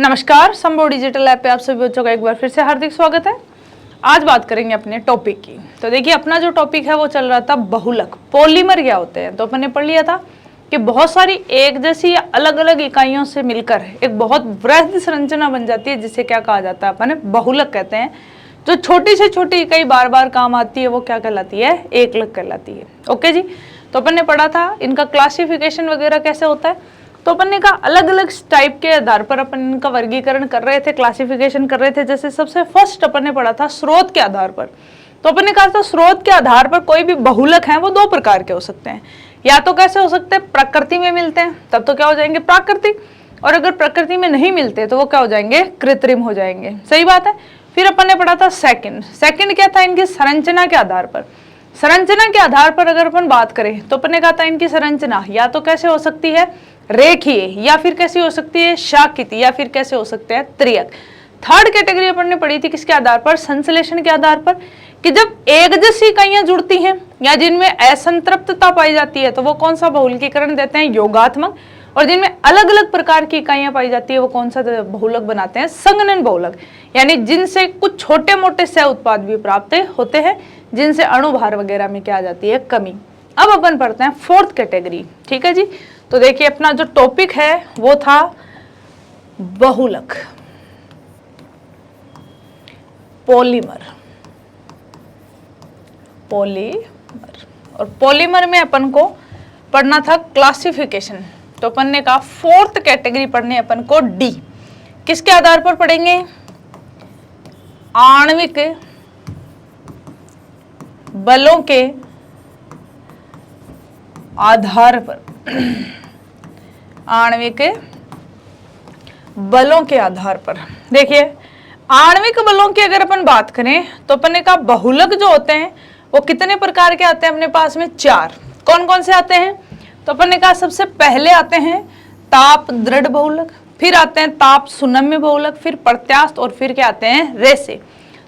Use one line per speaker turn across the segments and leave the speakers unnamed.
नमस्कार, संभव digital app पे आप सभी बच्चों का एक बार फिर से हार्दिक स्वागत है। आज बात करेंगे अपने टॉपिक की। तो देखिए, अपना जो टॉपिक है वो चल रहा था बहुलक, पॉलीमर क्या होते हैं। तो अपन ने पढ़ लिया था कि बहुत सारी एक जैसी या अलग अलग इकाइयों से मिलकर एक बहुत वृहद संरचना बन जाती है, जिसे क्या कहा जाता है, अपन बहुलक कहते हैं। जो छोटी से छोटी इकाई बार बार काम आती है वो क्या कहलाती है, एकलक कहलाती है। ओके जी, तो अपन ने पढ़ा था इनका क्लासिफिकेशन वगैरह कैसे होता है। तो अपन ने कहा अलग अलग टाइप के आधार पर अपन इनका वर्गीकरण कर रहे थे, क्लासिफिकेशन कर रहे थे। जैसे सबसे फर्स्ट अपन ने पढ़ा था स्रोत के आधार पर। तो अपन ने कहा था स्रोत के आधार पर कोई भी बहुलक है वो दो प्रकार के हो सकते हैं। या तो कैसे हो सकते हैं, प्रकृति में मिलते हैं तब तो क्या हो जाएंगे, प्राकृतिक। और अगर प्रकृति में नहीं मिलते तो वो क्या हो जाएंगे, कृत्रिम हो जाएंगे। सही बात है। फिर अपन ने पढ़ा था सेकंड क्या था, इनकी संरचना के आधार पर। संरचना के आधार पर अगर अपन बात करें तो अपन ने कहा था इनकी संरचना या तो कैसे हो सकती है, रेखीय, या फिर कैसी हो सकती है, शाकित, या फिर कैसे हो सकते हैं, त्रियक। थर्ड कैटेगरी अपन ने पढ़ी थी किसके आधार पर, संश्लेषण के आधार पर, कि जब एक जैसी इकाइयां जुड़ती हैं या जिनमें असंतृप्तता पाई जाती है तो वो कौन सा बहुलकीकरण देते हैं, योगात्मक। और जिनमें अलग अलग प्रकार की इकाइयां पाई जाती है वो कौन सा बहुलक बनाते हैं, संघनन बहुलक। यानी जिनसे कुछ छोटे मोटे सह उत्पाद भी प्राप्त होते हैं, जिनसे अणुभार वगैरह में क्या आ जाती है, कमी। अब अपन पढ़ते हैं फोर्थ कैटेगरी। ठीक है जी। तो देखिए, अपना जो टॉपिक है वो था बहुलक, पॉलीमर। और पॉलीमर में अपन को पढ़ना था क्लासिफिकेशन। तो अपन ने कहा फोर्थ कैटेगरी पढ़ने अपन को डी। किसके आधार पर पढ़ेंगे, आणविक बलों के आधार पर। आणविक बलों के आधार पर। देखिए, आणविक बलों की अगर अपन बात करें तो अपन ने कहा बहुलक जो होते हैं वो कितने प्रकार के आते हैं अपने पास में, चार। कौन कौन से आते हैं, तो अपन ने कहा सबसे पहले आते हैं ताप दृढ़ बहुलक, फिर आते हैं ताप सुनम्य बहुलक, फिर प्रत्यास्थ, और फिर क्या आते हैं, रेसे।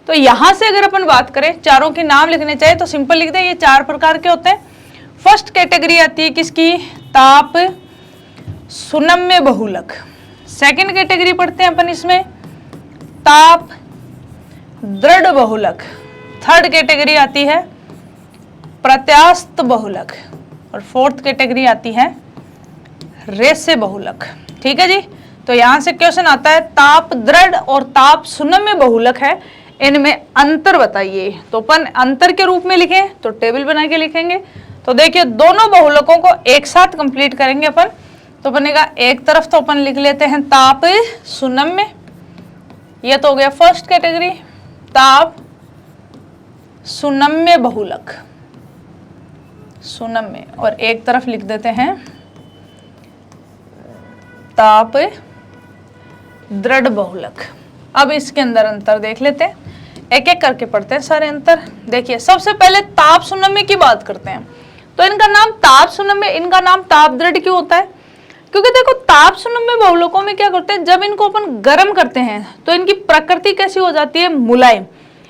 तो यहां से अगर अपन बात करें, चारों के नाम लिखने चाहिए तो सिंपल लिख दें, ये चार प्रकार के होते हैं। फर्स्ट कैटेगरी आती है किसकी, ताप सुनम्य बहुलक। सेकंड कैटेगरी पढ़ते हैं अपन इसमें ताप दृढ़ बहुलक। थर्ड कैटेगरी आती है प्रत्यास्थ बहुलक। और फोर्थ कैटेगरी आती है रेसे बहुलक। ठीक है जी। तो यहां से क्वेश्चन आता है ताप दृढ़ और ताप सुनम्य बहुलक है, इनमें अंतर बताइए। तो अपन अंतर के रूप में लिखें तो टेबल बना के लिखेंगे। तो देखिए, दोनों बहुलकों को एक साथ कंप्लीट करेंगे अपन। तो बनेगा एक तरफ तो अपन लिख लेते हैं ताप सुनम्य, यह तो हो गया फर्स्ट कैटेगरी, ताप सुनम्य बहुलक, सुनम्य। और एक तरफ लिख देते हैं ताप दृढ़ बहुलक। अब इसके अंदर अंतर देख लेते हैं, एक एक करके पढ़ते हैं सारे अंतर। देखिए, सबसे पहले ताप सुनम्य की बात करते हैं। तो इनका नाम ताप सुनम्य, इनका नाम ताप दृढ़ क्यों होता है, क्योंकि देखो ताप सुनम्य बहुलकों में क्या करते हैं, जब इनको अपन गर्म करते हैं तो इनकी प्रकृति कैसी हो जाती है, मुलायम।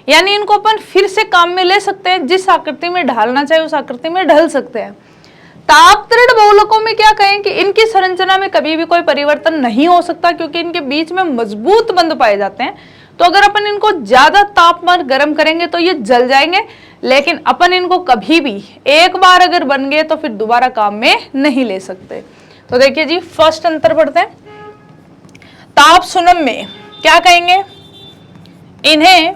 यानी इनको अपन फिर से काम में ले सकते हैं, जिस आकृति में ढालना चाहे उस आकृति में ढल सकते हैं। ताप दृढ़ बहुलकों में क्या कहें कि इनकी संरचना में कभी भी कोई परिवर्तन नहीं हो सकता, क्योंकि इनके बीच में मजबूत बंध पाए जाते हैं। तो अगर अपन इनको ज्यादा तापमान गर्म करेंगे तो ये जल जाएंगे, लेकिन अपन इनको कभी भी एक बार अगर बन गए तो फिर दोबारा काम में नहीं ले सकते। तो देखिए जी, फर्स्ट अंतर पढ़ते हैं। ताप सुनम्य क्या कहेंगे, इन्हें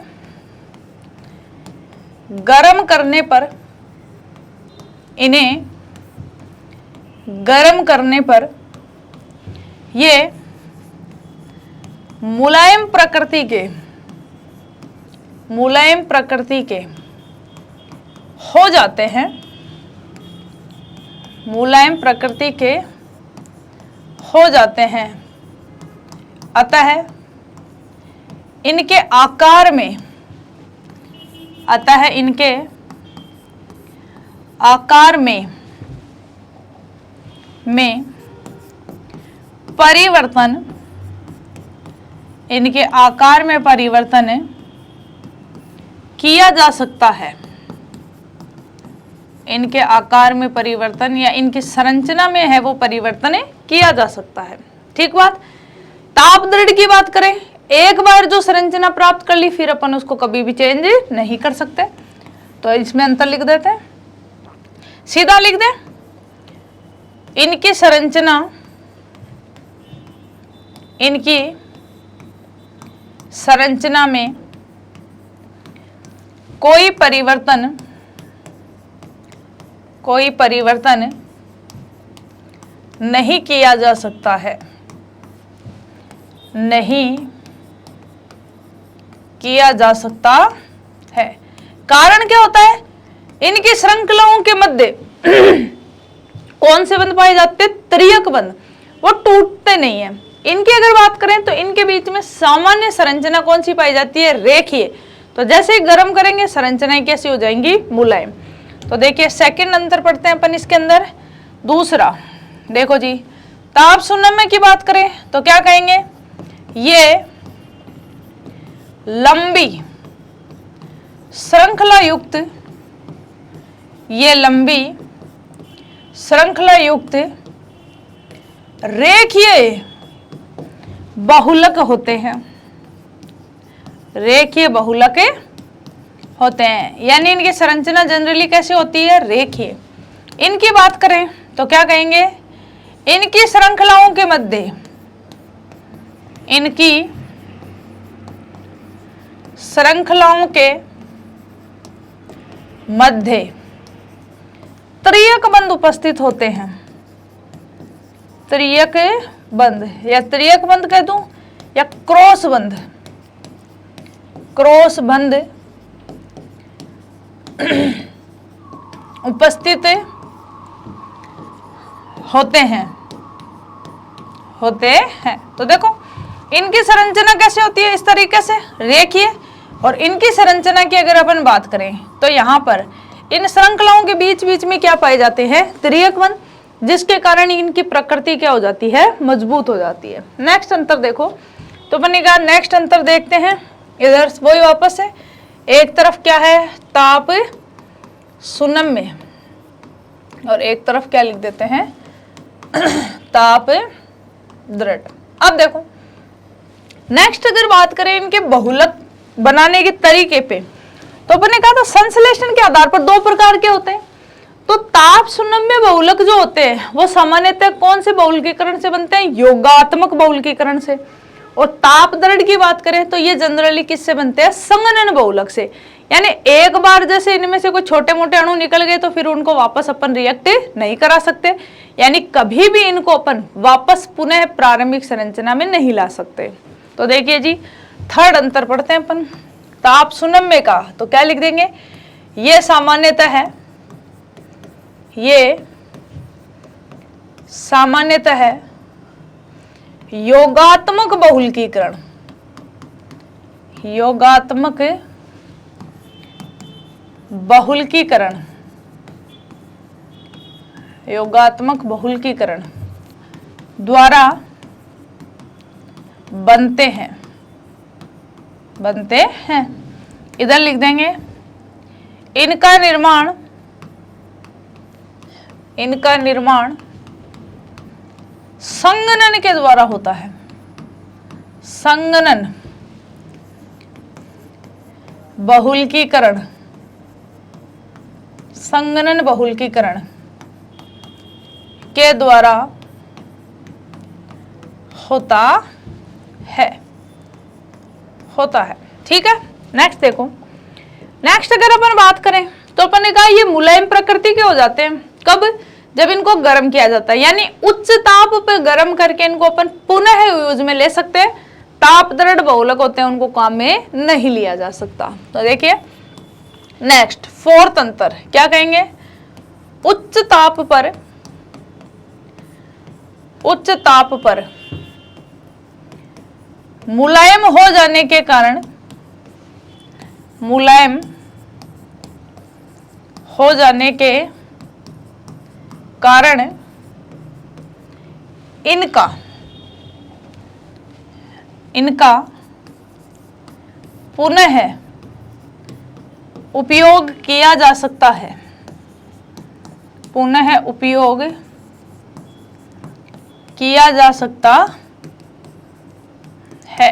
गर्म करने पर, इन्हें गर्म करने पर ये मुलायम प्रकृति के हो जाते हैं, मुलायम प्रकृति के हो जाते हैं। अतः इनके आकार में, अतः इनके आकार में परिवर्तन, इनके आकार में परिवर्तन किया जा सकता है। इनके आकार में परिवर्तन या इनकी संरचना में है वो परिवर्तन किया जा सकता है। ठीक बात। ताप दृढ़ की बात करें, एक बार जो संरचना प्राप्त कर ली फिर अपन उसको कभी भी चेंज नहीं कर सकते, तो इसमें अंतर लिख देते हैं, सीधा लिख दें इनकी संरचना में कोई परिवर्तन नहीं किया जा सकता है, नहीं किया जा सकता है। कारण क्या होता है, इनकी श्रृंखलाओं के मध्य कौन से बंध पाए जाते हैं, त्रियक बंध, वो टूटते नहीं है। इनकी अगर बात करें तो इनके बीच में सामान्य संरचना कौन सी पाई जाती है, रेखीय। तो जैसे ही गर्म करेंगे संरचनाएं कैसी हो जाएंगी, मुलायम। तो देखिए सेकंड अंतर पढ़ते हैं अपन इसके अंदर। दूसरा देखो जी, ताप सुनम्य की बात करें तो क्या कहेंगे, ये लंबी श्रृंखला युक्त रेखीय बहुलक होते हैं, रेखीय बहुलक होते हैं, यानी इनकी संरचना जनरली कैसे होती है, रेखीय। इनकी बात करें तो क्या कहेंगे, इनकी श्रृंखलाओं के मध्य, इनकी श्रृंखलाओं के मध्य त्रियक बंध उपस्थित होते हैं, त्रियक बंध या त्रियक बंध कह दूं या क्रॉस बंध उपस्थित होते हैं। तो देखो इनकी संरचना कैसे होती है, इस तरीके से रेखीय। और इनकी संरचना की अगर अपन बात करें तो यहाँ पर इन श्रृंखलाओं के बीच बीच में क्या पाए जाते हैं, त्रियक बंध, जिसके कारण इनकी प्रकृति क्या हो जाती है, मजबूत हो जाती है। नेक्स्ट अंतर देखो, तो अपन का नेक्स्ट अंतर देखते हैं। इधर वही वापस है, एक तरफ क्या है, ताप सुनम्य, और एक तरफ क्या लिख देते हैं, ताप दृढ़। अब देखो नेक्स्ट अगर बात करें इनके बहुलक बनाने के तरीके पे, तो अपन ने कहा था संश्लेषण के आधार पर दो प्रकार के होते हैं। तो ताप सुनम्य बहुलक जो होते हैं वो सामान्यतः कौन से बहुलकीकरण से बनते हैं, योगात्मक बहुलकीकरण से। और ताप दृढ़ की बात करें तो ये जनरली किससे बनते हैं, संघनन बहुलक से। यानी एक बार जैसे इनमें से कोई छोटे मोटे अणु निकल गए तो फिर उनको वापस अपन रिएक्ट नहीं करा सकते, यानी कभी भी इनको अपन वापस पुनः प्रारंभिक संरचना में नहीं ला सकते। तो देखिए जी थर्ड अंतर पढ़ते हैं अपन ताप सुनम्य का, तो क्या लिख देंगे, ये सामान्यतः है योगात्मक बहुलकीकरण, योगात्मक बहुलकीकरण द्वारा बनते हैं। इधर लिख देंगे इनका निर्माण संघनन के द्वारा होता है, संघनन बहुलकीकरण के द्वारा होता है। ठीक है, नेक्स्ट देखो। नेक्स्ट अगर अपन बात करें तो अपन ने कहा ये मुलायम प्रकृति के हो जाते हैं कब, जब इनको गर्म किया जाता है, यानी उच्च ताप पर गर्म करके इनको अपन पुनः यूज में ले सकते हैं। ताप दृढ़ बहुलक होते हैं, उनको काम में नहीं लिया जा सकता। तो देखिए नेक्स्ट फोर्थ अंतर क्या कहेंगे, उच्च ताप पर मुलायम हो जाने के कारण इनका पुनः उपयोग किया जा सकता है, है।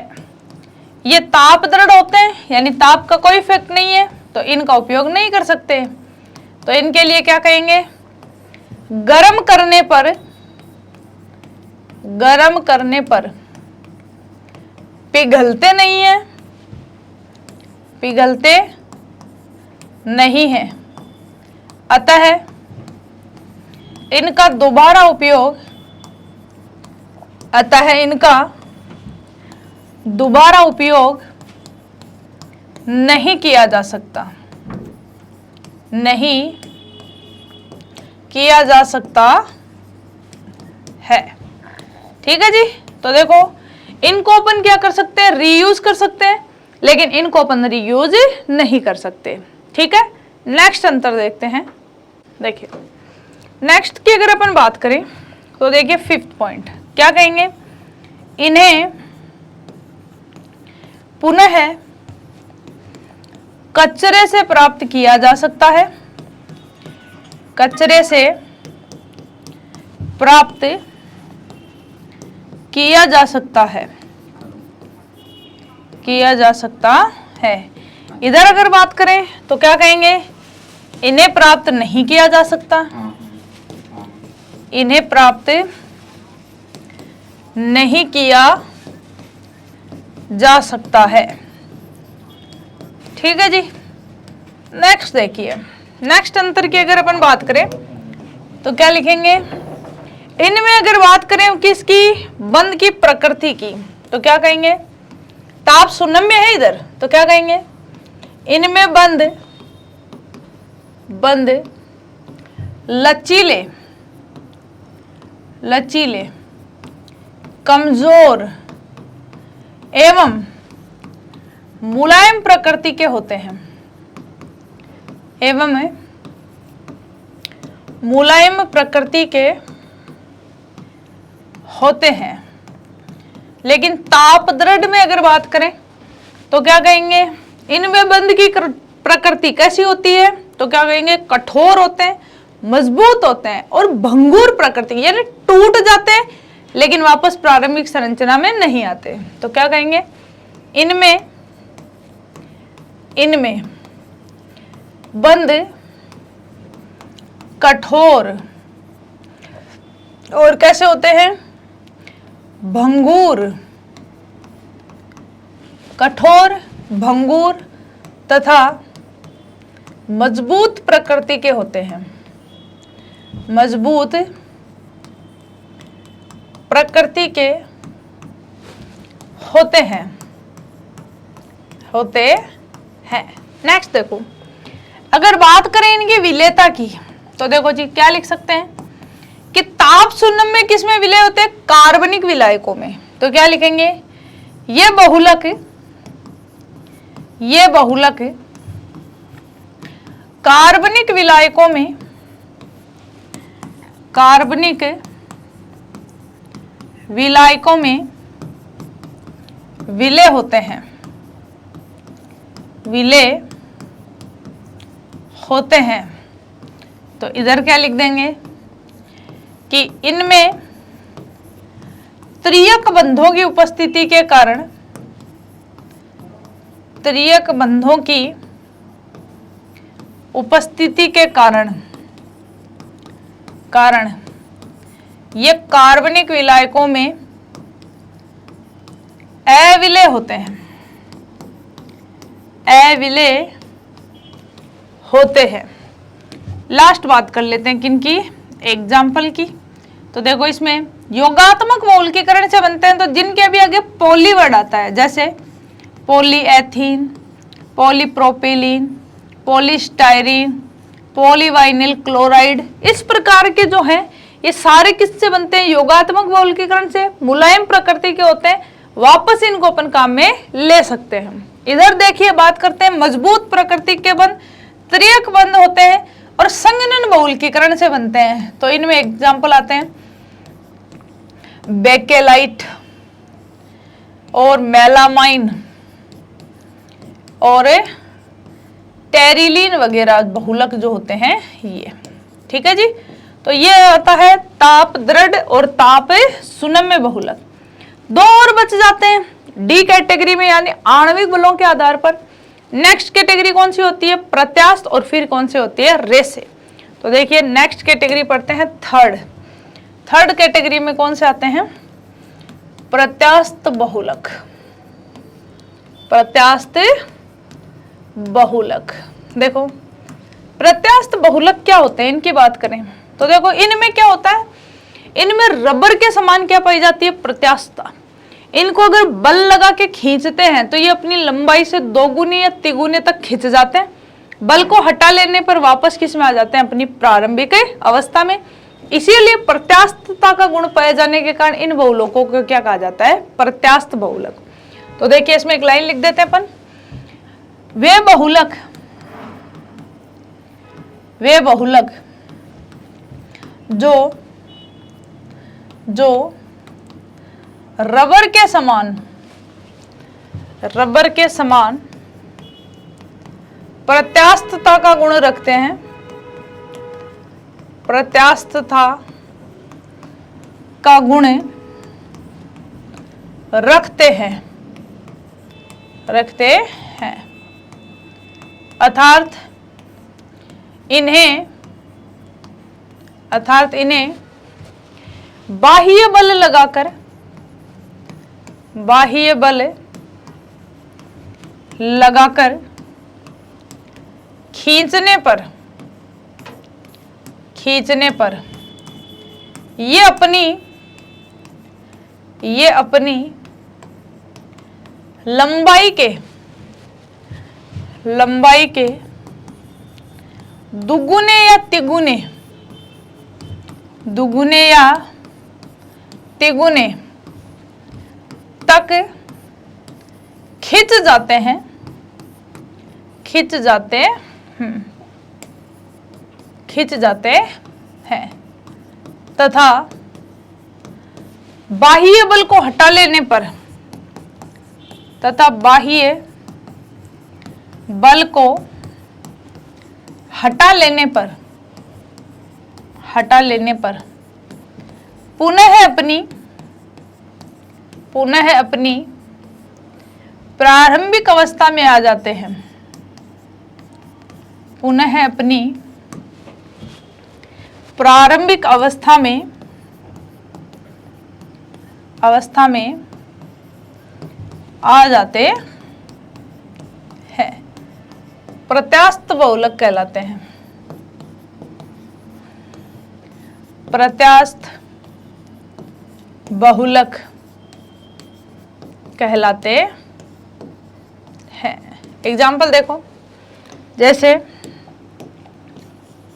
ये ताप दृढ़ होते हैं, यानी ताप का कोई इफेक्ट नहीं है, तो इनका उपयोग नहीं कर सकते। तो इनके लिए क्या कहेंगे, गर्म करने पर पिघलते नहीं है, अतः इनका दोबारा उपयोग नहीं किया जा सकता है। ठीक है जी। तो देखो, इनको अपन क्या कर सकते हैं, रीयूज कर सकते हैं, लेकिन इनको अपन रीयूज नहीं कर सकते। ठीक है। नेक्स्ट अंतर देखते हैं। देखिए, नेक्स्ट की अगर अपन बात करें तो देखिए 5th पॉइंट क्या कहेंगे, इन्हें पुनः कचरे से प्राप्त किया जा सकता है। कचरे से प्राप्त किया जा सकता है। इधर अगर बात करें तो क्या कहेंगे, इन्हें प्राप्त नहीं किया जा सकता, इन्हें प्राप्त नहीं किया जा सकता है। ठीक है जी। नेक्स्ट देखिए, नेक्स्ट अंतर की अगर अपन बात करें तो क्या लिखेंगे, इनमें अगर बात करें किसकी, बंध की प्रकृति की, तो क्या कहेंगे, ताप सुनम्य है इधर, तो क्या कहेंगे, इनमें बंध लचीले कमजोर एवं मुलायम प्रकृति के होते हैं, लेकिन ताप दृढ़ में अगर बात करें तो क्या कहेंगे, इनमें बंध की प्रकृति कैसी होती है, तो क्या कहेंगे, कठोर होते हैं, मजबूत होते हैं और भंगुर प्रकृति, यानी टूट जाते हैं लेकिन वापस प्रारंभिक संरचना में नहीं आते। तो क्या कहेंगे, इनमें बंध कठोर और कैसे होते हैं, कठोर भंगुर तथा मजबूत प्रकृति के होते हैं, मजबूत प्रकृति के होते हैं। नेक्स्ट देखो, अगर बात करें इनकी विलेयता की तो देखो जी क्या लिख सकते हैं कि ताप सुन्नम में किस में विलय होते हैं, कार्बनिक विलायकों में। तो क्या लिखेंगे, ये बहुलक कार्बनिक विलायकों में विलय होते हैं। तो इधर क्या लिख देंगे कि इनमें त्रियक बंधों की उपस्थिति के कारण ये कार्बनिक विलायकों में अविलय होते हैं। लास्ट बात कर लेते हैं किनकी, एग्जाम्पल की। तो देखो, इसमें योगात्मक मौलिकीकरण से बनते हैं, तो जिनके अभी आगे पॉली वर्ड आता है, जैसे पॉलीएथीन, पॉलीप्रोपिलीन, पॉलीस्टायरीन, पॉलीवाइनिल क्लोराइड, इस प्रकार के जो हैं ये सारे किससे बनते हैं, योगात्मक मौलिकीकरण से, मुलायम प्रकृति के होते हैं, वापस इनको अपन काम में ले सकते हैं। इधर देखिए बात करते हैं मजबूत प्रकृति के बंध, त्रियक बंध होते हैं और संघनन बहुलकीकरण से बनते हैं। तो इनमें एग्जाम्पल आते हैं बेकेलाइट और मेलामाइन और टेरिलीन वगैरह बहुलक जो होते हैं ये। ठीक है जी। तो ये आता है ताप दृढ़ और ताप सुनम्य बहुलक। दो और बच जाते हैं, डी कैटेगरी में यानी आणविक बलों के आधार पर। नेक्स्ट कैटेगरी कौन सी होती है? प्रत्यास्थ। और फिर कौन सी होती है? रेसे। तो देखिए नेक्स्ट कैटेगरी पढ़ते हैं थर्ड कैटेगरी में कौन से आते हैं? प्रत्यास्थ बहुलक। प्रत्यास्थ बहुलक। देखो प्रत्यास्थ बहुलक क्या होते हैं, इनकी बात करें तो देखो इनमें क्या होता है, इनमें रबर के समान क्या पाई जाती है? प्रत्यास्थता। इनको अगर बल लगा के खींचते हैं तो ये अपनी लंबाई से दोगुनी या तिगुने तक खिंच जाते हैं। बल को हटा लेने पर वापस किस में आ जाते हैं? अपनी प्रारंभिक अवस्था में। इसीलिए प्रत्यास्थता का गुण पाए जाने के कारण इन बहुलकों को क्या कहा जाता है? प्रत्यास्थ बहुलक। तो देखिए इसमें एक लाइन लिख देते हैं अपन, वे बहुलक जो रबर के समान प्रत्यास्थता का गुण रखते हैं, प्रत्यास्थता का गुण रखते हैं अर्थात इन्हें बाह्य बल लगाकर खींचने पर ये अपनी लंबाई के दुगुने या तिगुने तक खिंच जाते हैं तथा बाह्य बल को हटा लेने पर पुनः अपनी प्रारंभिक अवस्था में आ जाते हैं। पुनः अपनी प्रारंभिक अवस्था में आ जाते हैं, प्रत्यास्थ बहुलक कहलाते हैं। प्रत्यास्थ बहुलक कहलाते हैं। एग्जाम्पल देखो, जैसे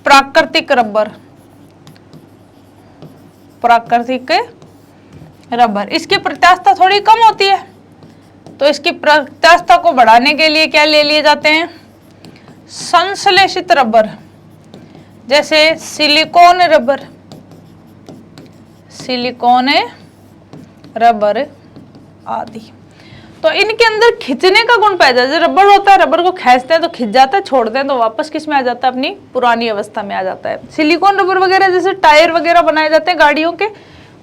प्राकृतिक रबर, इसकी प्रत्यास्थता थोड़ी कम होती है, तो इसकी प्रत्यास्थता को बढ़ाने के लिए क्या ले लिए जाते हैं? संश्लेषित रबर, जैसे सिलिकॉन रबर आदि। तो इनके अंदर खिंचने का गुण पाया जाता है। रबर होता है, रबर को खींचते हैं तो खिंच जाता है, छोड़ते हैं तो वापस किस में आ जाता है? अपनी पुरानी अवस्था में आ जाता है। सिलिकॉन रबर वगैरह जैसे टायर वगैरह बनाए जाते हैं गाड़ियों के,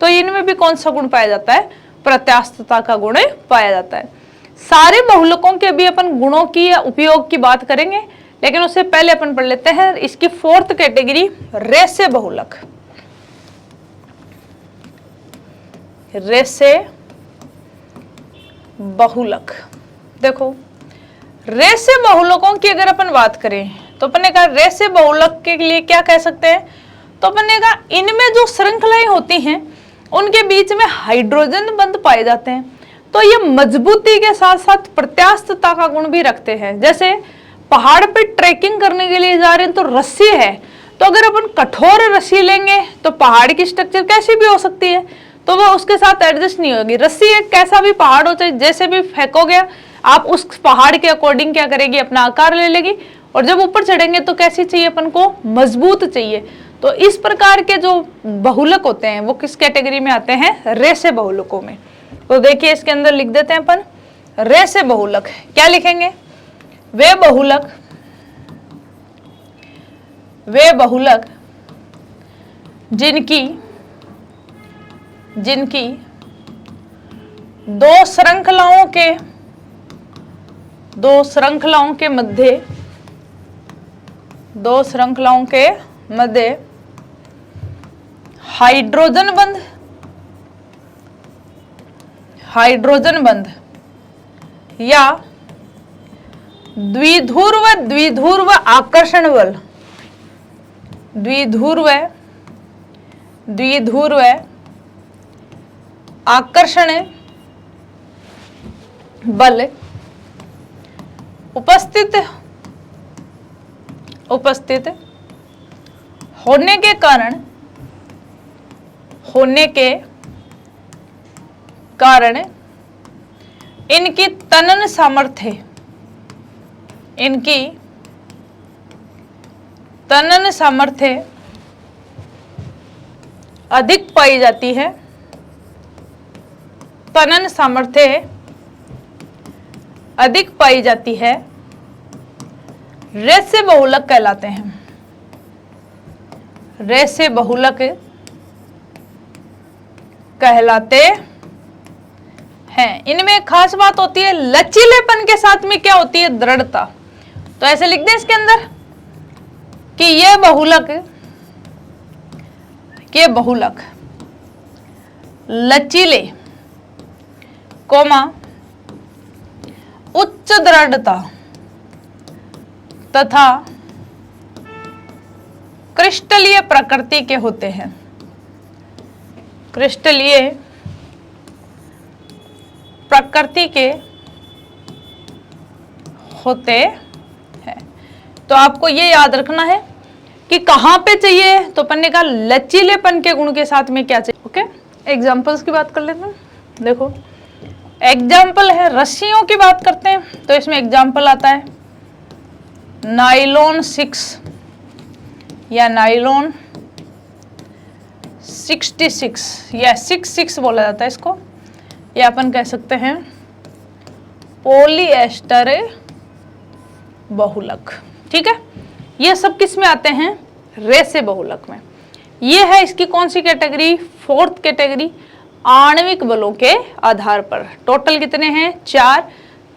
तो इनमें भी कौन सा गुण पाया जाता है? प्रत्यास्थता का गुण पाया जाता है। सारे बहुलकों के अभी अपन गुणों की या उपयोग की बात करेंगे, लेकिन उससे पहले अपन पढ़ लेते हैं इसकी फोर्थ कैटेगरी, रेसे बहुलक। रेसे बहुलक, देखो रेसे बहुलकों की अगर अपन बात करें तो अपन ने कहा रेसे बहुलक के लिए क्या कह सकते हैं? तो अपन ने कहा इनमें जो श्रृंखलाएं होती हैं उनके बीच में हाइड्रोजन बंध पाए जाते हैं, तो ये मजबूती के साथ साथ प्रत्यास्थता का गुण भी रखते हैं। जैसे पहाड़ पे ट्रैकिंग करने के लिए जा रहे हैं तो रस्सी है, तो अगर अपन कठोर रस्सी लेंगे तो पहाड़ की स्ट्रक्चर कैसी भी हो सकती है, तो वो उसके साथ एडजस्ट नहीं होगी। रस्सी एक कैसा भी पहाड़ हो, चाहे जैसे भी फेंकोगे आप उस पहाड़ के अकॉर्डिंग क्या करेगी? अपना आकार ले लेगी। और जब ऊपर चढ़ेंगे तो कैसी चाहिए अपन को? मजबूत चाहिए। तो इस प्रकार के जो बहुलक होते हैं वो किस कैटेगरी में आते हैं? रेसे बहुलकों में। तो देखिए इसके अंदर लिख देते हैं अपन रेसे बहुलक। क्या लिखेंगे? वे बहुलक जिनकी दो श्रृंखलाओं के मध्य हाइड्रोजन बंध या द्विध्रुव आकर्षण बल, द्विध्रुव आकर्षण बल उपस्थित होने के कारण इनकी तनन सामर्थ्य अधिक पाई जाती है। तनन सामर्थ्य अधिक पाई जाती है, रेसे बहुलक कहलाते हैं। रेसे बहुलक कहलाते हैं। इनमें एक खास बात होती है, लचीलेपन के साथ में क्या होती है? दृढ़ता। तो ऐसे लिख दें इसके अंदर कि ये बहुलक लचीले कोमा उच्च दृढ़ता तथा क्रिस्टलीय प्रकृति के होते हैं। क्रिस्टलीय प्रकृति के होते हैं। तो आपको ये याद रखना है कि कहां पे चाहिए, तो अपन ने कहा लचीलेपन के गुण के साथ में क्या चाहिए। ओके, एग्जांपल्स की बात कर लेते हैं। देखो एग्जाम्पल है, रस्सियों की बात करते हैं तो इसमें एग्जाम्पल आता है नाइलॉन 6 या नाइलॉन 66 या 66 बोला जाता है इसको, या अपन कह सकते हैं पॉलीएस्टर बहुलक। ठीक है, ये सब किस में आते हैं? रेसे बहुलक में। ये है इसकी कौन सी कैटेगरी? 4th कैटेगरी, आणविक बलों के आधार पर। टोटल कितने हैं? 4।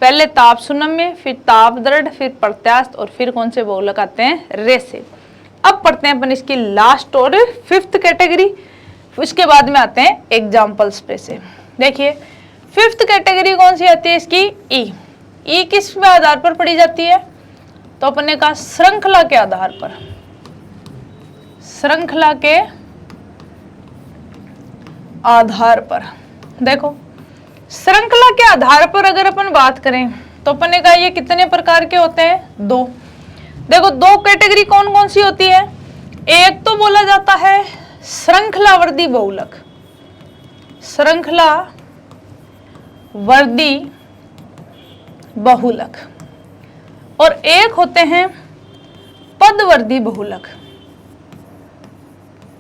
पहले ताप सुनम्य, फिर ताप दृढ़, फिर प्रत्यास्थ, और फिर कौन से बहुलक आते हैं? रेसे। अब पढ़ते हैं अपन इसकी लास्ट और 5th कैटेगरी, उसके बाद में आते हैं एग्जाम्पल्स पे से। देखिए 5th कैटेगरी कौन सी आती है इसकी? ई किस आधार पर पढ़ी जाती है? तो अपन ने कहा श्रृंखला के आधार पर। श्रृंखला के आधार पर। देखो श्रृंखला के आधार पर अगर अपन बात करें तो अपन ने कहा ये कितने प्रकार के होते हैं? 2। देखो 2 कैटेगरी कौन कौन सी होती है? एक तो बोला जाता है श्रृंखलावर्ती बहुलक, श्रृंखलावर्ती बहुलक, और एक होते हैं पदवर्ती बहुलक।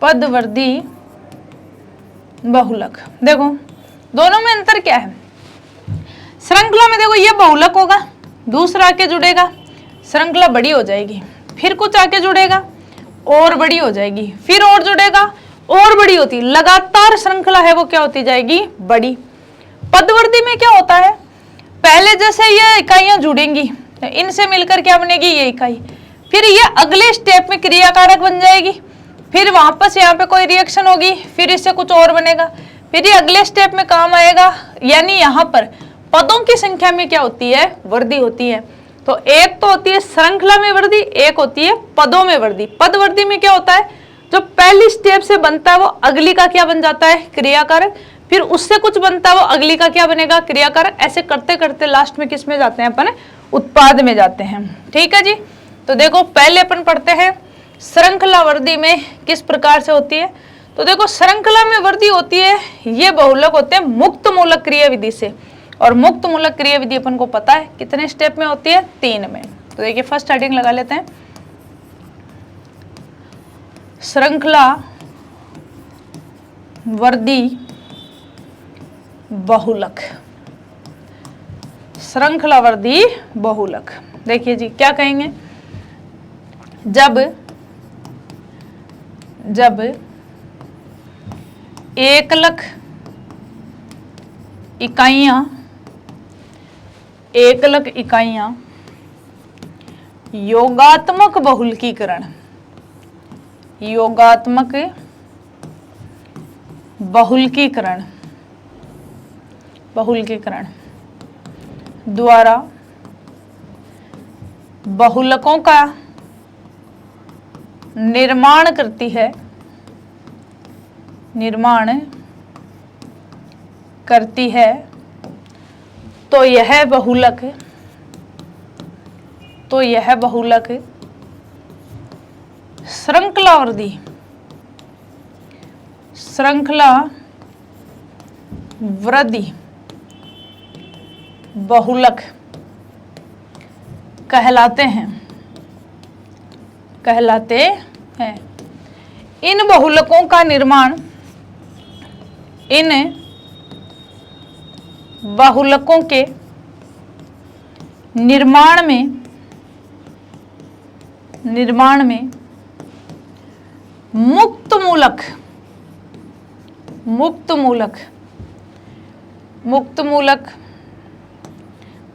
पदवर्ती बहुलक। देखो दोनों में अंतर क्या है? श्रृंखला में देखो ये बहुलक होगा, दूसरा आके जुड़ेगा, श्रृंखला बड़ी हो जाएगी, फिर कुछ आके जुड़ेगा और बड़ी हो जाएगी, फिर और जुड़ेगा और बड़ी होती, लगातार श्रृंखला है वो क्या होती जाएगी? बड़ी। पदवर्ती में क्या होता है? पहले जैसे ये इकाइयां जुड़ेंगी, इनसे मिलकर क्या बनेगी? ये इकाई, फिर ये अगले स्टेप में क्रियाकारक बन जाएगी, फिर वापस यहाँ पे कोई रिएक्शन होगी, फिर इससे कुछ और बनेगा, फिर ये अगले स्टेप में काम आएगा। यानी यहाँ पर पदों की संख्या में क्या होती है? वृद्धि होती है। तो एक तो होती है श्रृंखला में वृद्धि, एक होती है पदों में वृद्धि। पदवृद्धि में क्या होता है? जो पहली स्टेप से बनता है वो अगली का क्या बन जाता है? क्रियाकारक, फिर उससे कुछ बनता है वो अगली का क्या बनेगा? क्रियाकारक। ऐसे करते करते लास्ट में किस में जाते हैं अपन? उत्पाद में जाते हैं। ठीक है जी। तो देखो पहले अपन पढ़ते हैं श्रृंखला वृद्धि में किस प्रकार से होती है। तो देखो श्रृंखला में वृद्धि होती है, ये बहुलक होते हैं मुक्त मूलक क्रिया विधि से, और मुक्त मूलक क्रिया विधि अपन को पता है कितने स्टेप में होती है? 3 में। तो देखिए फर्स्ट हेडिंग लगा लेते हैं, श्रृंखला वृद्धि बहुलक। श्रृंखला वृद्धि बहुलक। देखिए जी क्या कहेंगे? जब एकलक इकाइयां, एकलक इकाइयां, योगात्मक बहुलकीकरण, योगात्मक बहुलकीकरण, बहुलकीकरण द्वारा बहुलकों का निर्माण करती है, निर्माण करती है, तो यह बहुलक, तो यह बहुलक श्रृंखलावृद्धि, श्रृंखला वृद्धि बहुलक कहलाते हैं, कहलाते हैं। इन बहुलकों का निर्माण, इन बहुलकों के निर्माण में मुक्त मूलक, मुक्त मूलक, मुक्त मूलक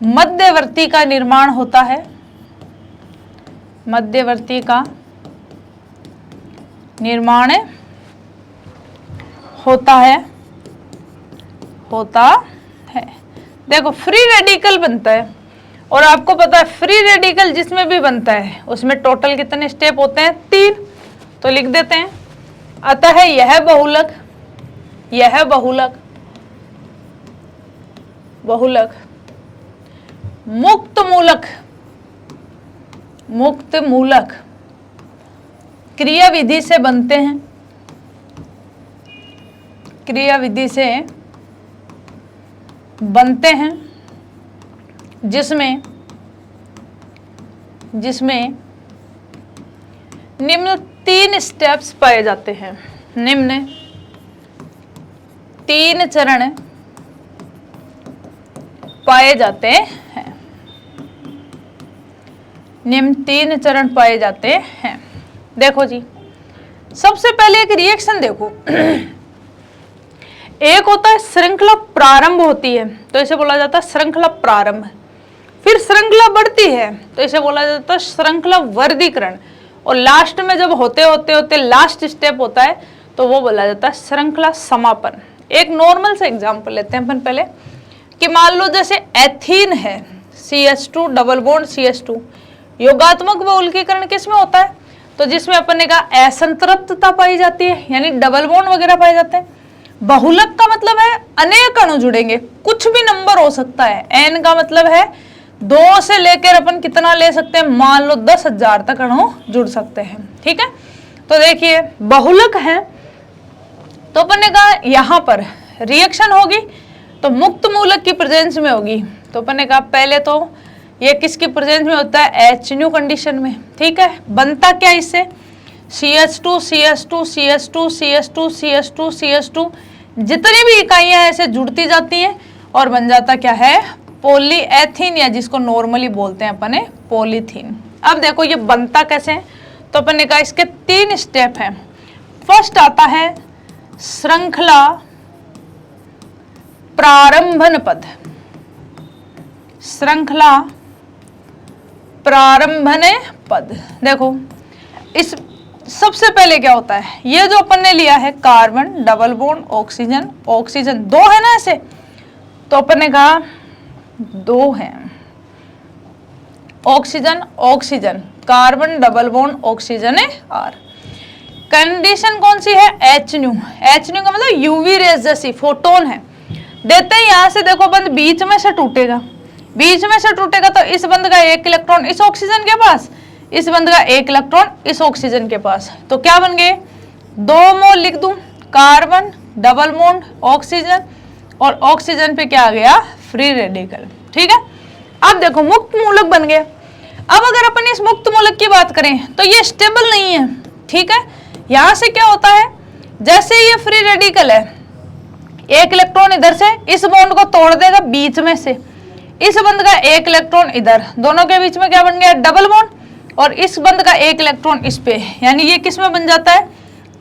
मध्यवर्ती का निर्माण होता है, मध्यवर्ती का निर्माण होता है, होता है। देखो फ्री रेडिकल बनता है, और आपको पता है फ्री रेडिकल जिसमें भी बनता है उसमें टोटल कितने स्टेप होते हैं? 3। तो लिख देते हैं। अतः यह बहुलक, यह बहुलक, बहुलक मुक्त मूलक, मुक्त मूलक क्रियाविधि से बनते हैं, क्रियाविधि से बनते हैं, जिसमें जिसमें निम्न 3 स्टेप्स पाए जाते हैं, निम्न 3 चरण पाए जाते हैं, निम्न 3 चरण पाए जाते हैं। देखो जी, सबसे पहले एक रिएक्शन देखो। एक होता है श्रृंखला प्रारंभ होती है, तो इसे बोला जाता है श्रृंखला प्रारंभ। फिर श्रृंखला बढ़ती है तो इसे बोला जाता है श्रृंखला वर्गीकरण, और लास्ट में जब होते होते होते लास्ट स्टेप होता है तो वो बोला जाता है श्रृंखला समापन। एक नॉर्मल से एग्जांपल लेते हैं अपन पहले, कि मान लो जैसे एथीन है, CH2 डबल बॉन्ड CH2, योगात्मक बहुलकीकरण किस में होता है? तो जिसमें अपन ने कहा असंतृप्तता पाई जाती है, यानी डबल बॉन्ड वगैरह पाए जाते हैं। बहुलक का मतलब है अनेक अणु जुड़ेंगे, कुछ भी नंबर हो सकता है। n का मतलब है 2 से लेकर अपन कितना ले सकते हैं? मान लो 10,000 तक अणु जुड़ सकते हैं। ठीक है, तो देखिए बहुलक है, तो अपन ने कहा यहाँ पर रिएक्शन होगी तो मुक्त मूलक की प्रेजेंस में होगी। तो अपन ने कहा पहले तो ये किसकी प्रेजेंस में होता है? HNO कंडीशन में। ठीक है, बनता क्या इससे? CH2 CH2 CH2 CH2 CH2 CH2, जितनी भी इकाइयां ऐसे जुड़ती जाती हैं और बन जाता क्या है? पॉलीएथीन, या जिसको नॉर्मली बोलते हैं अपन पॉलीथीन। अब देखो ये बनता कैसे है? तो अपन ने कहा इसके 3 स्टेप हैं। फर्स्ट आता है श्रृंखला प्रारंभन पद, श्रृंखला प्रारंभन पद। देखो इस सबसे पहले क्या होता है? ये जो अपन ने लिया है carbon double bond oxygen, oxygen 2 है ना ऐसे, तो अपन ने कहा 2 हैं, oxygen oxygen, carbon double bond oxygen है R। कंडीशन कौन सी है? HNO। HNO का मतलब यूवी रेज जैसी, फोटोन है। देते हैं यहां से, देखो बंद बीच में से टूटेगा, बीच में से टूटेगा तो इस बंद का 1 इलेक्ट्रॉन इस ऑक्सीजन के पास, इस बंद का 1 इलेक्ट्रॉन इस ऑक्सीजन के पास, तो क्या बन गए? 2 मोल लिख दूं, कार्बन डबल बॉन्ड ऑक्सीजन, और ऑक्सीजन पे क्या आ गया? Free radical. ठीक है, अब देखो मुक्त मूलक बन गया। अब अगर अपन इस मुक्त मूलक की बात करें तो ये स्टेबल नहीं है। ठीक है, यहां से क्या होता है? जैसे ये फ्री रेडिकल है, 1 इलेक्ट्रॉन इधर से इस बॉन्ड को तोड़ देगा बीच में से, इस बंद का 1 इलेक्ट्रॉन इधर, दोनों के बीच में क्या बन गया? डबल बॉन्ड, और इस बंद का 1 इलेक्ट्रॉन इस पे, यानी ये किस में बन जाता है?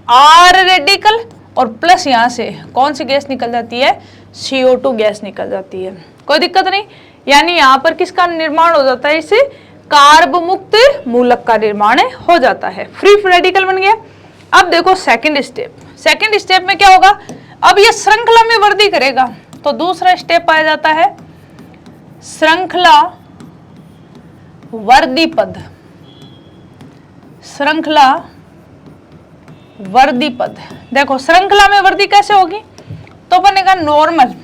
R रेडिकल, और प्लस यहाँ से कौन सी गैस निकल जाती है? CO2 गैस निकल जाती है, कोई दिक्कत नहीं। यानी यहाँ पर किसका निर्माण हो जाता है, इससे कार्ब मुक्त मूलक का निर्माण हो जाता है, फ्री रेडिकल बन गया। अब देखो सेकंड स्टेप में क्या होगा, अब ये श्रृंखला में वृद्धि करेगा, तो दूसरा स्टेप पाया जाता है श्रृंखला वर्धी पद। श्रृंखला वर्धी पद, देखो श्रृंखला में वृद्धि कैसे होगी, तो बनेगा नॉर्मल,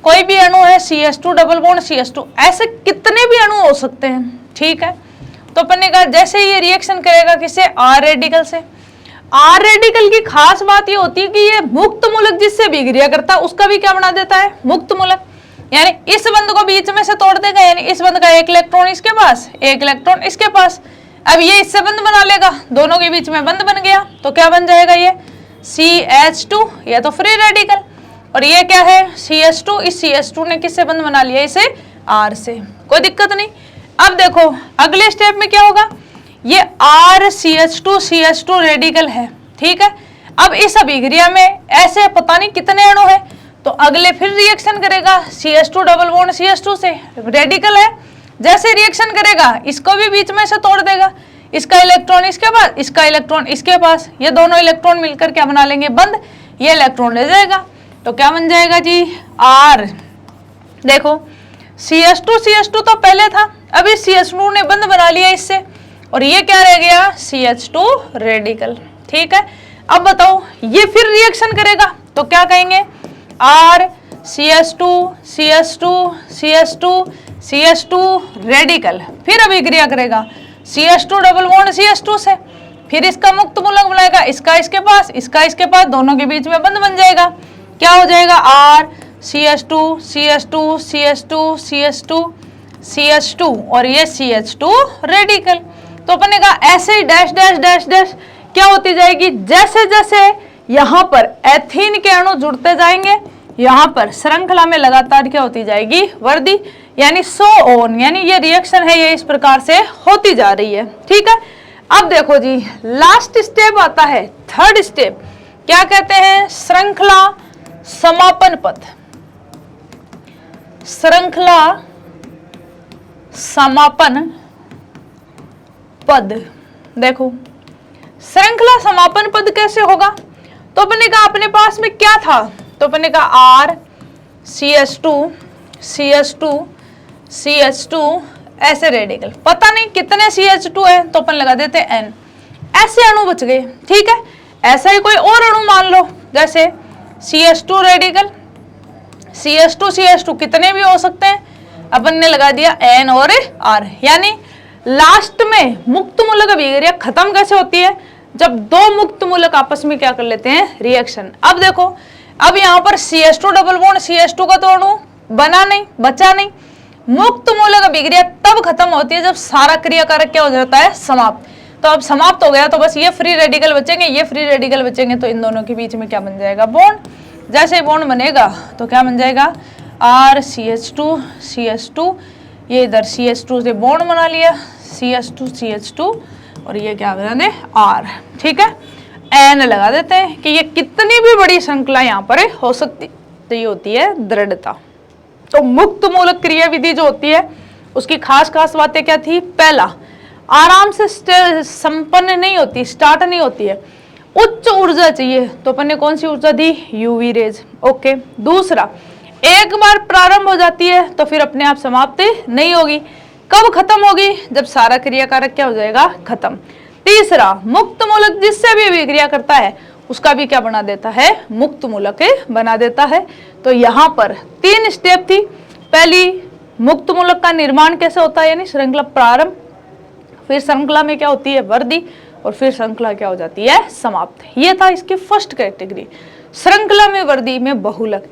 कोई भी अणु है CH2 डबल बॉन्ड CH2, ऐसे कितने भी अणु हो सकते हैं, ठीक है। तो बनेगा जैसे ये रिएक्शन करेगा किससे, R रेडिकल से। R रेडिकल की खास बात ये होती है कि ये मुक्त मूलक जिससे अभिक्रिया करता है उसका भी क्या बना देता है, मुक्त मूलक। यानी इस बंध को बीच में से तोड़ देगा, यानी इस बंध का एक इलेक्ट्रॉन इसके पास, एक इलेक्ट्रॉन इसके पास। अब ये इससे बंध बना लेगा, दोनों के बीच में बंध बन गया, तो क्या बन जाएगा ये CH2, ये तो फ्री रेडिकल। और ये क्या है CH2, इस CH2 ने किससे बंध बना लिया, इसे R से, कोई दिक्कत नहीं। अब देखो अगले स्टेप में क्या होगा, ये RCH2 रेडिकल है, ठीक है। अब इस अभिक्रिया में ऐसे पता नहीं कितने अणु है, तो अगले फिर रिएक्शन करेगा CH2 डबल बॉन्ड CH2 से, रेडिकल है। जैसे रिएक्शन करेगा इसको भी बीच में से तोड़ देगा, इसका इलेक्ट्रॉन इसके पास, इसका इलेक्ट्रॉन इसके पास, ये दोनों इलेक्ट्रॉन मिलकर क्या बना लेंगे, बंध, ये इलेक्ट्रॉन ले जाएगा, तो क्या बन जाएगा जी R। देखो CH2 तो पहले था, अभी CH2 ने बंध बना लिया इससे, और ये क्या रह गया CH2 रेडिकल, ठीक है। अब बताओ ये फिर रिएक्शन करेगा, तो क्या कहेंगे R CH2 रेडिकल, फिर अभिक्रिया करेगा CH2 डबल बॉन्ड CH2 से, फिर इसका मुक्त मूलक बनाएगा, इसका इसके पास, इसका इसके पास, दोनों के बीच में बंध बन जाएगा, क्या हो जाएगा R CH2 और ये CH2 रेडिकल। तो बनेगा ऐसे ही डैश डैश डैश डैश क्या होती जाएगी, जैसे जैसे यहाँ पर एथीन के अणु जुड़ते जाएंगे, यहाँ पर श्रृंखला में लगातार क्या होती जाएगी, वृद्धि, यानी सो ऑन, यानी ये रिएक्शन है ये इस प्रकार से होती जा रही है, ठीक है। अब देखो जी लास्ट स्टेप आता है, थर्ड स्टेप, क्या कहते हैं, श्रृंखला समापन पद। श्रृंखला समापन पद, देखो श्रृंखला समापन पद कैसे होगा, तो बनेगा अपने पास में क्या था, तो बनेगा R CH2 ऐसे रेडिकल, पता नहीं कितने CH2 है, तो अपन लगा देते हैं N, ऐसे अणु बच गए, ठीक है। ऐसा ही कोई और अणु मान लो, जैसे CH2 रेडिकल, CH2 कितने भी हो सकते हैं, अपन ने लगा दिया N और R। यानी लास्ट में मुक्त मूलक अभिक्रिया खत्म कैसे होती है, जब दो मुक्त मूलक आपस में क्या कर लेते हैं, रिएक्शन। अब देखो अब यहाँ पर CH2 डबल बॉन्ड CH2 का तो अणु बना नहीं, बचा नहीं, मुक्त मूलक अभिक्रिया तब खत्म होती है जब सारा क्रियाकारक क्या हो जाता है, समाप्त। तो अब समाप्त हो गया, तो बस ये फ्री रेडिकल बचेंगे, ये फ्री रेडिकल बचेंगे, तो इन दोनों के बीच में क्या बन जाएगा, बॉन्ड। जैसे बॉन्ड बनेगा तो क्या बन जाएगा RCH2, ये इधर CH2 से बॉन्ड बना लिया, CH2 और ये क्या बना दे R, ठीक है। N लगा देते हैं कि ये कितनी भी बड़ी श्रृंखला यहाँ पर हो सकती, तो ये होती है दृढ़ता। तो मुक्त मूलक क्रिया विधि जो होती है उसकी खास खास बातें क्या थी, पहला आराम से संपन्न नहीं होती, स्टार्ट नहीं होती है, उच्च ऊर्जा चाहिए, तो अपन ने कौन सी ऊर्जा दी, यूवी रेज, ओके। दूसरा एक बार प्रारंभ हो जाती है तो फिर अपने आप समाप्त नहीं होगी, कब खत्म होगी, जब सारा क्रियाकारक क्या हो जाएगा, खत्म। तीसरा मुक्त मूलक जिससे भी अभिक्रिया करता है उसका भी क्या बना देता है, मुक्त मूलक बना देता है। तो यहाँ पर 3 स्टेप थी, पहली मुक्त मूलक का निर्माण कैसे होता है, यानी श्रृंखला प्रारंभ, फिर श्रृंखला में क्या होती है, वृद्धि, और फिर श्रृंखला क्या हो जाती है, समाप्त। ये था इसकी फर्स्ट कैटेगरी, श्रृंखला में वृद्धि में बहुलक।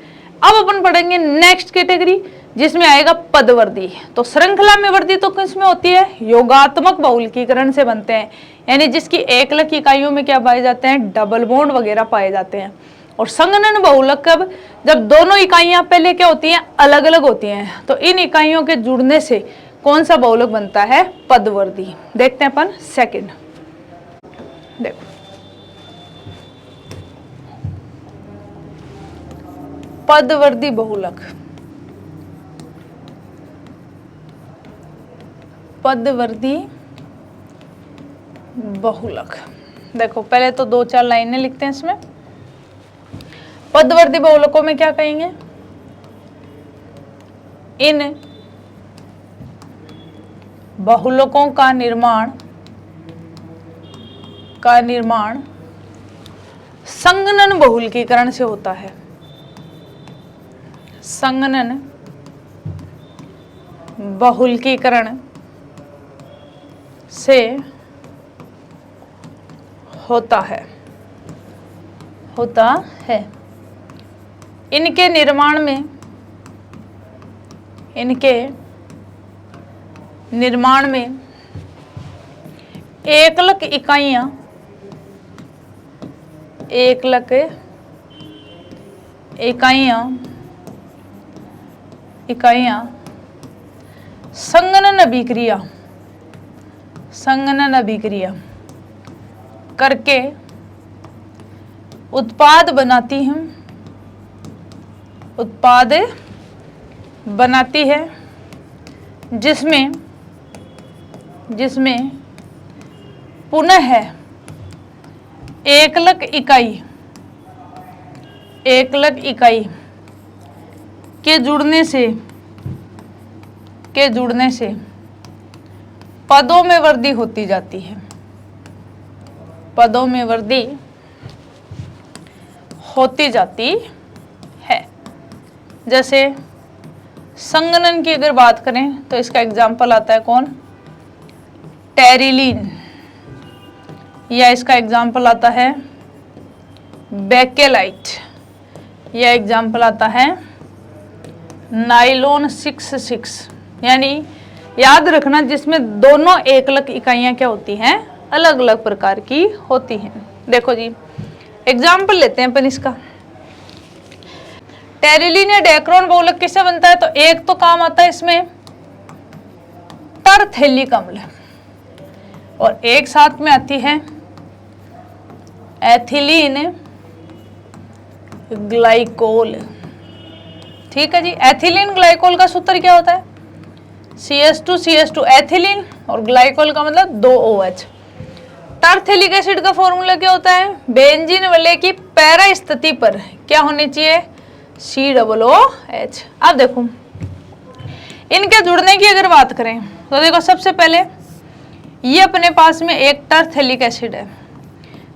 अब अपन पढ़ेंगे नेक्स्ट कैटेगरी जिसमें आएगा पदवर्धी। तो श्रृंखला में वृद्धि तो किसमें होती है, योगात्मक बहुलकीकरण से बनते हैं, यानी जिसकी एकलक इकाइयों में क्या पाए जाते हैं, डबल बॉन्ड वगैरह पाए जाते हैं। और संघनन बहुलक कब, जब दोनों इकाइयां पहले क्या होती हैं, अलग अलग होती हैं, तो इन इकाइयों के जुड़ने से कौन सा बहुलक बनता है, पदवर्धी। देखते हैं अपन सेकंड, देखो पदवर्ती बहुलक, पदवर्ती बहुलक। देखो पहले तो 2-4 लाइनें लिखते हैं इसमें। पदवर्ती बहुलकों में क्या कहेंगे, इन बहुलकों का निर्माण संगनन बहुलकीकरण से होता है। संगनन बहुलकीकरण से होता है। इनके निर्माण में एकलक इकाइयां संगनन अभिक्रिया करके उत्पाद बनाती है, जिसमें पुनः एकलक इकाई के जुड़ने से पदों में वृद्धि होती जाती है। पदों में वृद्धि होती जाती है। जैसे संगनन की अगर बात करें तो इसका एग्जाम्पल आता है कौन, टेरिलीन, या इसका एग्जाम्पल आता है बेकेलाइट, या एग्जाम्पल आता है नाइलॉन 66। यानी याद रखना जिसमें दोनों एकलक इकाइयां क्या होती हैं, अलग अलग प्रकार की होती हैं। देखो जी एग्जाम्पल लेते हैं अपन इसका। टेरिलीन या डेक्रोन बहुलक किससे बनता है, तो एक तो काम आता है इसमें टरथेलिक अम्ल, और एक साथ में आती है एथिलीन ग्लाइकोल। ठीक है जी, एथिलीन ग्लाइकोल का सूत्र क्या होता है, CH2 एथिलीन, और ग्लाइकोल का मतलब 2OH। टरथेलिक एसिड का फॉर्मूला क्या होता है, बेंजीन वलय की पैरा स्थिति पर क्या होनी चाहिए, COOH। अब देखो इनके जुड़ने की अगर बात करें तो देखो सबसे पहले ये अपने पास में एक टरथेलिक एसिड है,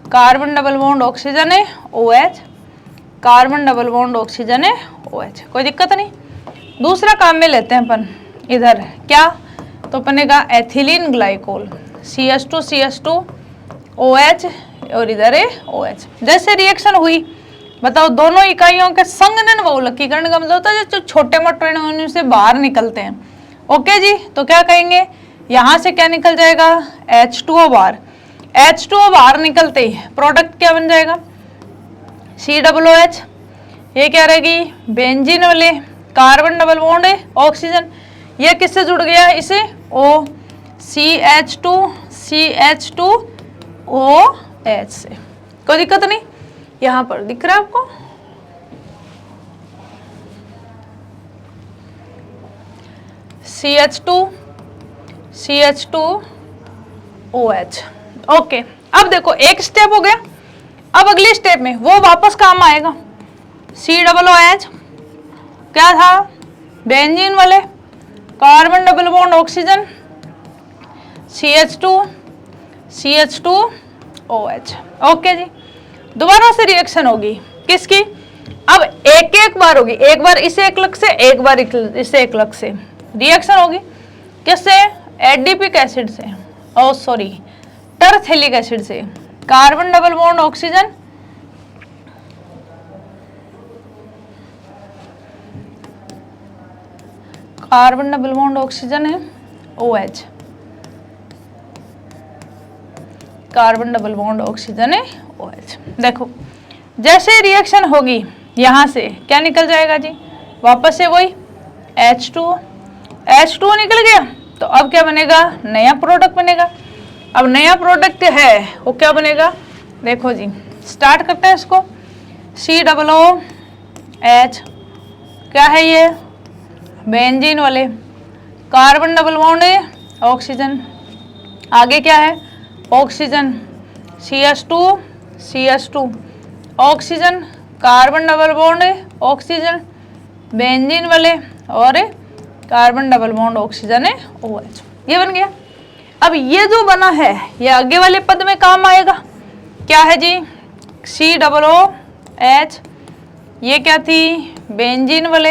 कार्बन डबल बॉन्ड ऑक्सीजन है OH, carbon double bond oxygen है OH, कोई दिक्कत नहीं। दूसरा काम में लेते हैं अपन इधर क्या, तो बनेगा एथिलीन ग्लाइकोल, CH2 OH, और इधर है OH। जैसे रिएक्शन हुई बताओ, दोनों इकाइयों के संगनन बहुलकीकरण का मतलब होता है जो छोटे मोटे अणु से बाहर निकलते हैं। ओके जी, तो क्या कहेंगे, यहां से क्या निकल जाएगा, H2O बाहर। H2O बाहर निकलते ही प्रोडक्ट क्या बन जाएगा, COOH। ये क्या रहेगी, बेंजीन वाले कार्बन डबल बॉन्ड है ऑक्सीजन, ये किससे जुड़ गया, इसे O CH2OH से। कोई दिक्कत नहीं, यहां पर दिख रहा है आपको, CH2OH। ओके, अब देखो एक स्टेप हो गया, अब अगले स्टेप में वो वापस काम आएगा। COOH क्या था, बेंजीन वाले carbon double bond oxygen, CH2OH। Okay जी, दोबारा से रिएक्शन होगी किसकी, अब एक एक बार होगी, एक बार इस एकलक से, एक बार इस एकलक से रिएक्शन होगी। किससे, एडिपिक एसिड से, ओ सॉरी टरथेलिक एसिड से, carbon double bond oxygen, carbon double bond oxygen है OH, carbon double bond oxygen है OH। देखो जैसे रिएक्शन होगी यहां से क्या निकल जाएगा जी, वापस से वही H2O निकल गया, तो अब क्या बनेगा, नया प्रोडक्ट बनेगा। अब नया प्रोडक्ट है वो क्या बनेगा, देखो जी स्टार्ट करते हैं इसको, COOH क्या है ये, बेंजीन वाले, कार्बन डबल बॉन्ड ऑक्सीजन, आगे क्या है oxygen, CH2 oxygen, carbon double bond oxygen, benzene वाले और कार्बन डबल बॉन्ड ऑक्सीजन है OH, ये बन गया। अब ये जो बना है ये आगे वाले पद में काम आएगा, क्या है जी, COOH, ये क्या थी बेंजीन वाले,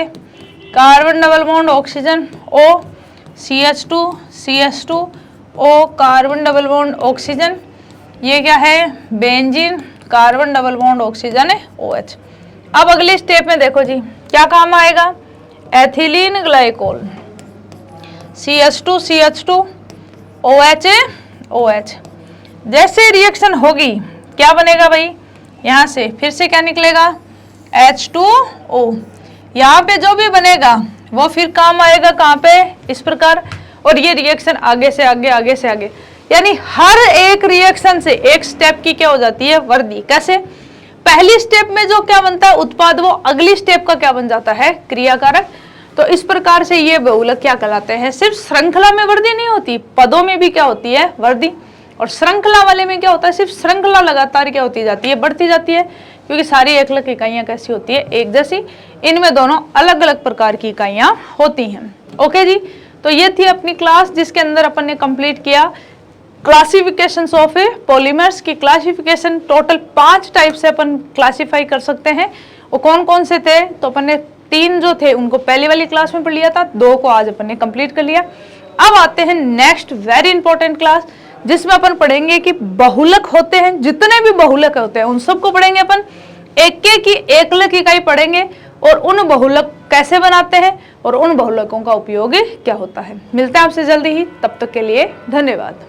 carbon double bond oxygen O, CH2 O, carbon double bond oxygen, ये क्या है benzene, carbon double bond oxygen है OH। अब अगले स्टेप में देखो जी क्या काम आएगा, एथिलीन ग्लाइकोल, CH2 OH, जैसे रिएक्शन होगी क्या बनेगा भाई, यहाँ से फिर से क्या निकलेगा H2O, यहाँ पे जो भी बनेगा वो फिर काम आएगा कहाँ पे, इस प्रकार, और ये रिएक्शन आगे से आगे, आगे से आगे, यानी हर एक रिएक्शन से एक स्टेप की क्या हो जाती है वर्दी। कैसे, पहली स्टेप में जो क्या बनता है उत्पाद, वो अगली स्टेप का क्या बन जाता है क्रियाकारक। तो इस प्रकार से ये बहुलक क्या कहलाते हैं, सिर्फ श्रृंखला में वृद्धि नहीं होती, पदों में भी क्या होती है वृद्धि, और श्रृंखला वाले में क्या होता है, सिर्फ श्रृंखला लगातार क्या होती जाती है, बढ़ती जाती है, क्योंकि सारी एकलक इकाइयां कैसी होती है, एक जैसी, इनमें दोनों अलग अलग प्रकार की इकाइयां होती हैं। ओके जी, तो ये थी अपनी क्लास जिसके अंदर अपन ने कंप्लीट किया क्लासिफिकेशन ऑफ पॉलीमर्स की क्लासिफिकेशन। टोटल 5 टाइप से अपन क्लासिफाई कर सकते हैं, वो कौन कौन से थे, तो अपन ने 3 जो थे उनको पहली वाली क्लास में पढ़ लिया था, 2 को आज अपन ने कंप्लीट कर लिया। अब आते हैं नेक्स्ट वेरी इंपॉर्टेंट क्लास जिसमें अपन पढ़ेंगे कि बहुलक होते हैं, जितने भी बहुलक होते हैं उन सबको पढ़ेंगे अपन, एक एक की एकलक इकाई पढ़ेंगे और उन बहुलक कैसे बनाते हैं और उन बहुलकों का उपयोग क्या होता है। मिलते हैं आपसे जल्दी ही, तब तक के लिए धन्यवाद।